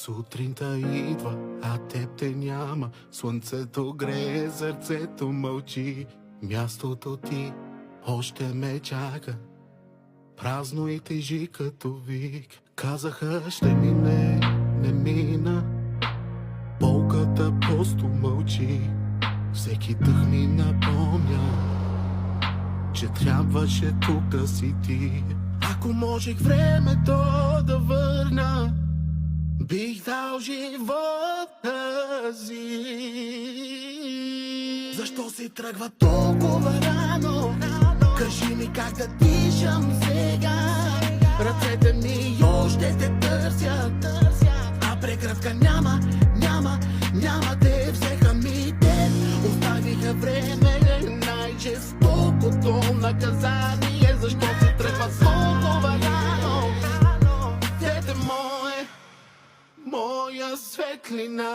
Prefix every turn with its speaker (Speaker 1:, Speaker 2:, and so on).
Speaker 1: Сутринта идва, а теб те няма. Слънцето грее, сърцето мълчи. Мястото ти още ме чака. Празно и тежи като вик. Казаха ще мине, не мина. Болката просто мълчи. Всеки дъх ми напомня, че трябваше тук да си ти. Ако можех времето да върна, бих дал живота си. Защо си тръгва толкова рано? Кажи ми как да дишам сега. Ръцете ми още те търсят, а прегръдка няма. Те взеха ми те, оставиха време, най-жестокото наказание. Защо си тръгва толкова рано? Дете мое, моя светлина.